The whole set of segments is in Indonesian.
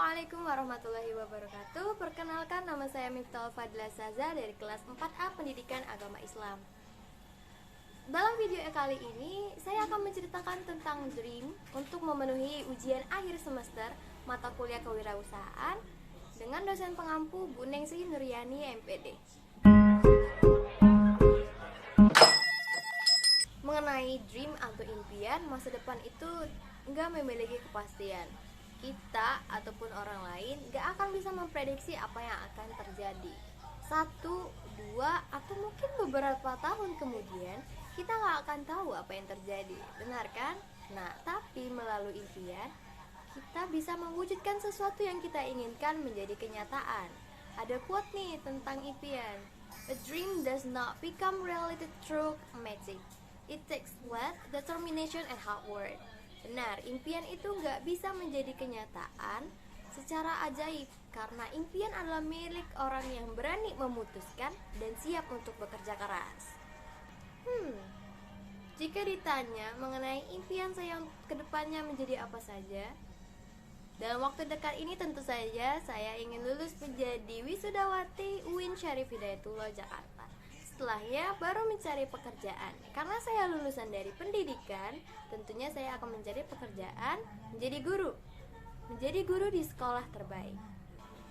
Assalamualaikum warahmatullahi wabarakatuh. Perkenalkan, nama saya Miftah Fadila Saza dari kelas 4A Pendidikan Agama Islam. Dalam video kali ini, saya akan menceritakan tentang dream untuk memenuhi ujian akhir semester mata kuliah kewirausahaan dengan dosen pengampu Bu Ningsih Nuryani MPD. Mengenai dream atau impian, masa depan itu nggak memiliki kepastian. Kita ataupun orang lain gak akan bisa memprediksi apa yang akan terjadi. 1, 2, atau mungkin beberapa tahun kemudian kita gak akan tahu apa yang terjadi. Benar kan? Nah, tapi melalui impian kita bisa mewujudkan sesuatu yang kita inginkan menjadi kenyataan. Ada quote nih tentang impian. A dream does not become reality through magic. It takes sweat, determination, and hard work. Benar, impian itu nggak bisa menjadi kenyataan secara ajaib karena impian adalah milik orang yang berani memutuskan dan siap untuk bekerja keras. Jika ditanya mengenai impian saya kedepannya menjadi apa saja, dalam waktu dekat ini tentu saja saya ingin lulus menjadi wisudawati UIN Syarif Hidayatullah Jakarta. Setelahnya baru mencari pekerjaan. Karena saya lulusan dari pendidikan, tentunya saya akan mencari pekerjaan menjadi guru. Menjadi guru di sekolah terbaik.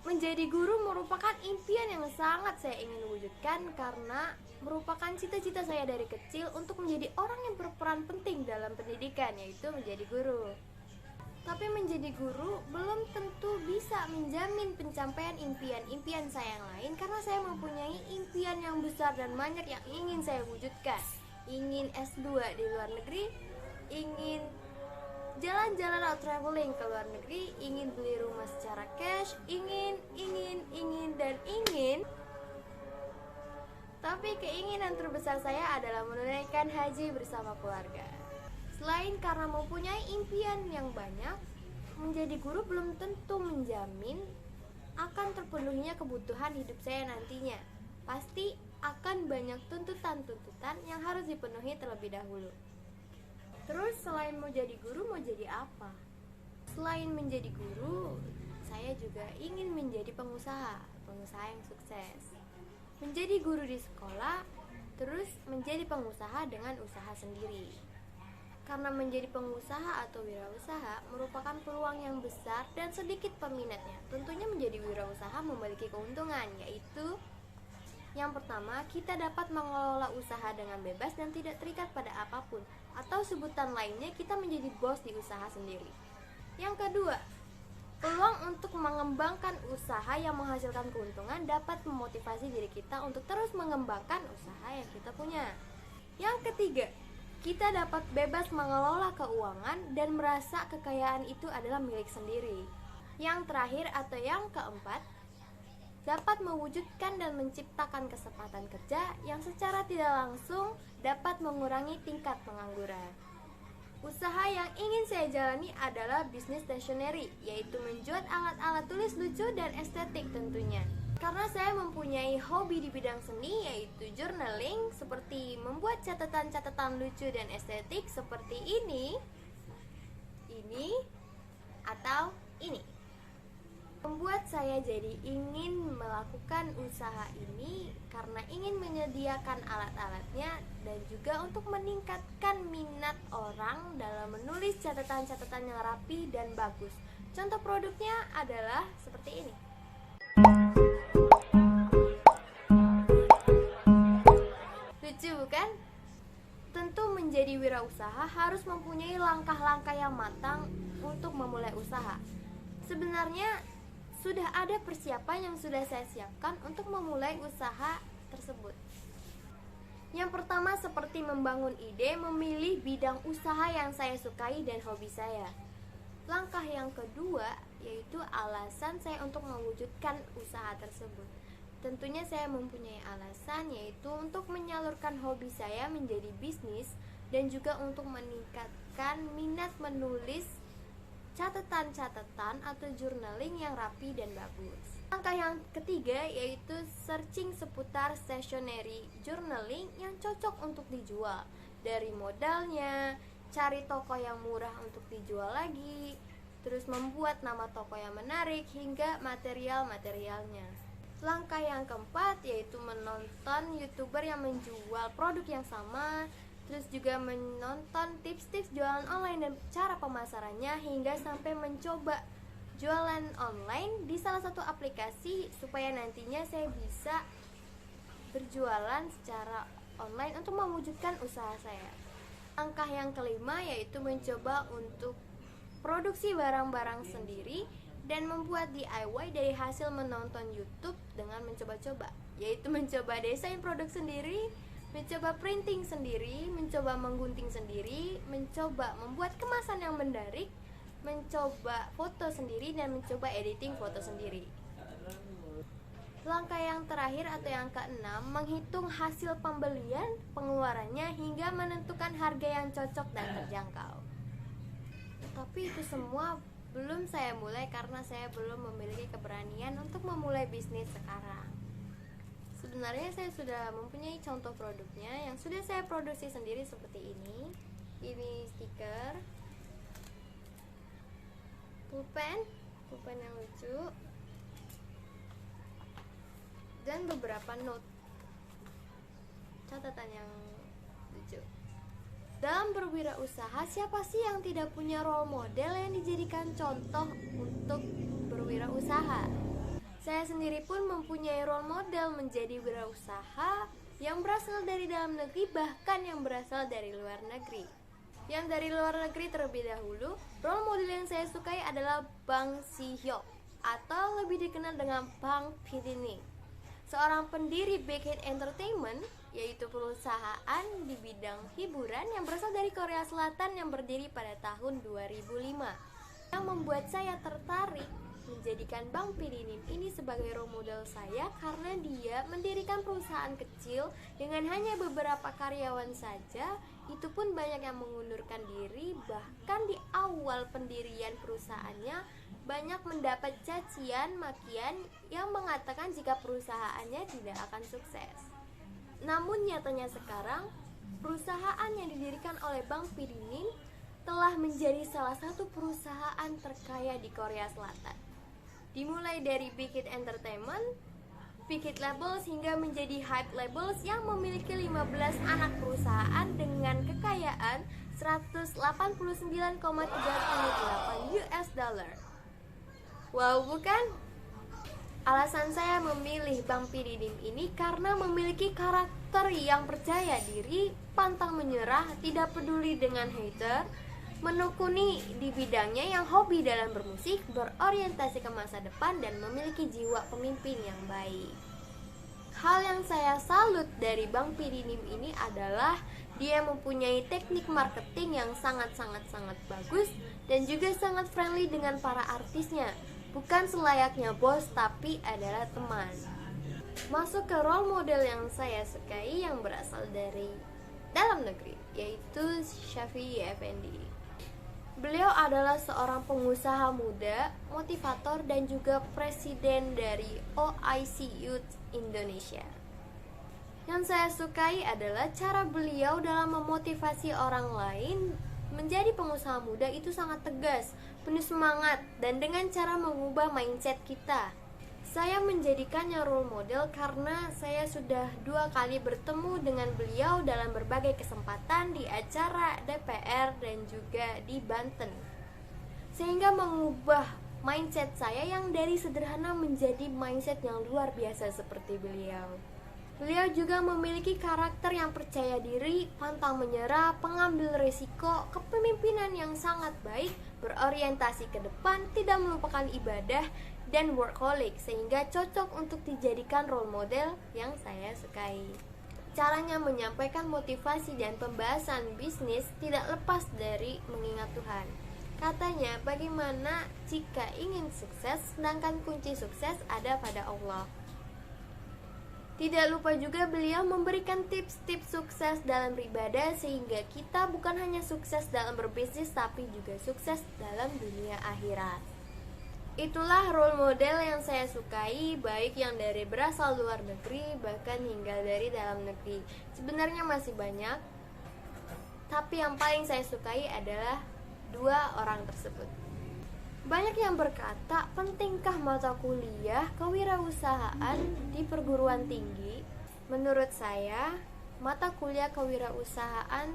Menjadi guru merupakan impian yang sangat saya ingin wujudkan karena merupakan cita-cita saya dari kecil untuk menjadi orang yang berperan penting dalam pendidikan, yaitu menjadi guru. Tapi menjadi guru belum tentu bisa menjamin pencapaian impian-impian saya yang lain karena saya mempunyai impian yang besar dan banyak yang ingin saya wujudkan. Ingin S2 di luar negeri, ingin jalan-jalan atau traveling ke luar negeri, ingin beli rumah secara cash, ingin. Tapi keinginan terbesar saya adalah menunaikan haji bersama keluarga. Selain karena mempunyai impian yang banyak, menjadi guru belum tentu menjamin akan terpenuhinya kebutuhan hidup saya nantinya. Pasti akan banyak tuntutan-tuntutan yang harus dipenuhi terlebih dahulu. Terus selain mau jadi guru, mau jadi apa? Selain menjadi guru, saya juga ingin menjadi pengusaha yang sukses. Menjadi guru di sekolah, terus menjadi pengusaha dengan usaha sendiri. Karena menjadi pengusaha atau wirausaha merupakan peluang yang besar dan sedikit peminatnya. Tentunya menjadi wirausaha memiliki keuntungan, yaitu yang pertama, kita dapat mengelola usaha dengan bebas dan tidak terikat pada apapun. Atau sebutan lainnya, kita menjadi bos di usaha sendiri. Yang kedua, peluang untuk mengembangkan usaha yang menghasilkan keuntungan dapat memotivasi diri kita untuk terus mengembangkan usaha yang kita punya. Yang ketiga, kita dapat bebas mengelola keuangan dan merasa kekayaan itu adalah milik sendiri. Yang terakhir atau yang keempat, dapat mewujudkan dan menciptakan kesempatan kerja yang secara tidak langsung dapat mengurangi tingkat pengangguran. Usaha yang ingin saya jalani adalah bisnis stationery, yaitu menjual alat-alat tulis lucu dan estetik tentunya. Karena saya mempunyai hobi di bidang seni, yaitu journaling, seperti membuat catatan-catatan lucu dan estetik seperti ini, atau ini. Membuat saya jadi ingin melakukan usaha ini karena ingin menyediakan alat-alatnya dan juga untuk meningkatkan minat orang dalam menulis catatan-catatan yang rapi dan bagus. Contoh produknya adalah seperti ini. Lucu bukan? Tentu menjadi wirausaha harus mempunyai langkah-langkah yang matang untuk memulai usaha. Sebenarnya sudah ada persiapan yang sudah saya siapkan untuk memulai usaha tersebut. Yang pertama seperti membangun ide, memilih bidang usaha yang saya sukai dan hobi saya. Langkah yang kedua yaitu alasan saya untuk mewujudkan usaha tersebut. Tentunya saya mempunyai alasan, yaitu untuk menyalurkan hobi saya menjadi bisnis dan juga untuk meningkatkan minat menulis catatan-catatan atau journaling yang rapi dan bagus. Langkah yang ketiga yaitu searching seputar stationery journaling yang cocok untuk dijual. Dari modalnya, cari toko yang murah untuk dijual lagi, terus membuat nama toko yang menarik hingga material-materialnya. Langkah yang keempat yaitu menonton YouTuber yang menjual produk yang sama, terus juga menonton tips-tips jualan online dan cara pemasarannya hingga sampai mencoba jualan online di salah satu aplikasi supaya nantinya saya bisa berjualan secara online untuk mewujudkan usaha saya. Langkah yang kelima yaitu mencoba untuk produksi barang-barang sendiri dan membuat DIY dari hasil menonton YouTube dengan mencoba-coba, yaitu mencoba desain produk sendiri, mencoba printing sendiri, mencoba menggunting sendiri, mencoba membuat kemasan yang menarik, mencoba foto sendiri, dan mencoba editing foto sendiri. Langkah yang terakhir atau yang keenam, menghitung hasil pembelian, pengeluarannya hingga menentukan harga yang cocok dan terjangkau. Tapi itu semua belum saya mulai karena saya belum memiliki keberanian untuk memulai bisnis sekarang. Sebenarnya saya sudah mempunyai contoh produknya yang sudah saya produksi sendiri seperti ini. Ini stiker, pulpen yang lucu, dan beberapa note catatan yang lucu. Dalam berwirausaha, siapa sih yang tidak punya role model yang dijadikan contoh untuk berwirausaha? Saya sendiri pun mempunyai role model menjadi wirausaha yang berasal dari dalam negeri, bahkan yang berasal dari luar negeri. Yang dari luar negeri terlebih dahulu, role model yang saya sukai adalah Bang Si-hyuk atau lebih dikenal dengan Bang P-dinin, seorang pendiri Big Hit Entertainment, yaitu perusahaan di bidang hiburan yang berasal dari Korea Selatan yang berdiri pada tahun 2005. Yang membuat saya tertarik menjadikan Bang P-dinin ini sebagai role model saya karena dia mendirikan perusahaan kecil dengan hanya beberapa karyawan saja. Itu pun banyak yang mengundurkan diri, bahkan di awal pendirian perusahaannya banyak mendapat cacian makian yang mengatakan jika perusahaannya tidak akan sukses. Namun nyatanya sekarang perusahaan yang didirikan oleh Bang P-dinin telah menjadi salah satu perusahaan terkaya di Korea Selatan. Dimulai dari Big Hit Entertainment, Big Hit Labels hingga menjadi Hype Labels yang memiliki 15 anak perusahaan dengan kekayaan 189,38 US dollar. Wow, bukan? Alasan saya memilih Bang P-dinin ini karena memiliki karakter yang percaya diri, pantang menyerah, tidak peduli dengan hater, menekuni di bidangnya yang hobi dalam bermusik, berorientasi ke masa depan, dan memiliki jiwa pemimpin yang baik. Hal yang saya salut dari Bang P-dinin ini adalah dia mempunyai teknik marketing yang sangat bagus dan juga sangat friendly dengan para artisnya. Bukan selayaknya bos, tapi adalah teman. Masuk ke role model yang saya sukai yang berasal dari dalam negeri, yaitu Shafi'i Effendi. Beliau adalah seorang pengusaha muda, motivator, dan juga presiden dari OIC Youth Indonesia. Yang saya sukai adalah cara beliau dalam memotivasi orang lain menjadi pengusaha muda itu sangat tegas, penuh semangat, dan dengan cara mengubah mindset kita. Saya menjadikannya role model karena saya sudah 2 kali bertemu dengan beliau dalam berbagai kesempatan di acara DPR dan juga di Banten. Sehingga mengubah mindset saya yang dari sederhana menjadi mindset yang luar biasa seperti beliau. Beliau juga memiliki karakter yang percaya diri, pantang menyerah, pengambil risiko, kepemimpinan yang sangat baik, berorientasi ke depan, tidak melupakan ibadah, dan workaholic, sehingga cocok untuk dijadikan role model yang saya sukai. Caranya menyampaikan motivasi dan pembahasan bisnis tidak lepas dari mengingat Tuhan. Katanya, bagaimana jika ingin sukses, sedangkan kunci sukses ada pada Allah. Tidak lupa juga beliau memberikan tips-tips sukses dalam beribadah sehingga kita bukan hanya sukses dalam berbisnis tapi juga sukses dalam dunia akhirat. Itulah role model yang saya sukai, baik yang dari berasal luar negeri bahkan hingga dari dalam negeri. Sebenarnya masih banyak, tapi yang paling saya sukai adalah 2 orang tersebut. Banyak yang berkata, pentingkah mata kuliah kewirausahaan di perguruan tinggi? Menurut saya, mata kuliah kewirausahaan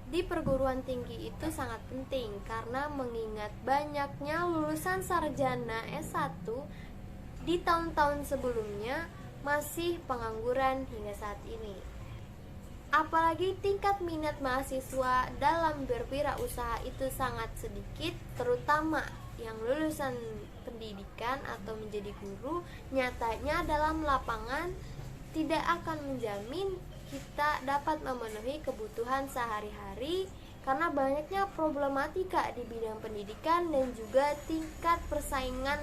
di perguruan tinggi itu sangat penting karena mengingat banyaknya lulusan sarjana S1 di tahun-tahun sebelumnya masih pengangguran hingga saat ini. Apalagi tingkat minat mahasiswa dalam berwirausaha itu sangat sedikit, terutama yang lulusan pendidikan atau menjadi guru. Nyatanya dalam lapangan tidak akan menjamin kita dapat memenuhi kebutuhan sehari-hari karena banyaknya problematika di bidang pendidikan dan juga tingkat persaingan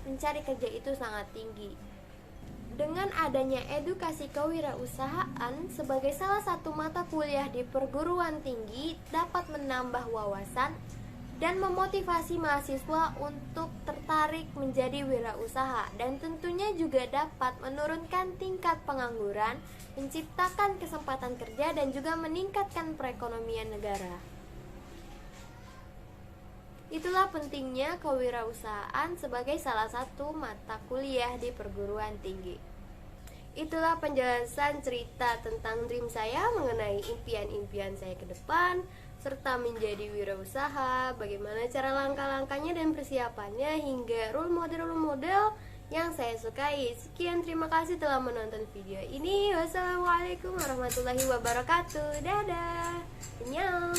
mencari kerja itu sangat tinggi. Dengan adanya edukasi kewirausahaan sebagai salah satu mata kuliah di perguruan tinggi dapat menambah wawasan dan memotivasi mahasiswa untuk tertarik menjadi wirausaha, dan tentunya juga dapat menurunkan tingkat pengangguran, menciptakan kesempatan kerja dan juga meningkatkan perekonomian negara. Itulah pentingnya kewirausahaan sebagai salah satu mata kuliah di perguruan tinggi. Itulah penjelasan cerita tentang dream saya mengenai impian-impian saya ke depan, serta menjadi wirausaha, bagaimana cara langkah-langkahnya dan persiapannya, hingga role model yang saya sukai. Sekian, terima kasih telah menonton video ini. Wassalamualaikum warahmatullahi wabarakatuh. Dadah. Annyeong.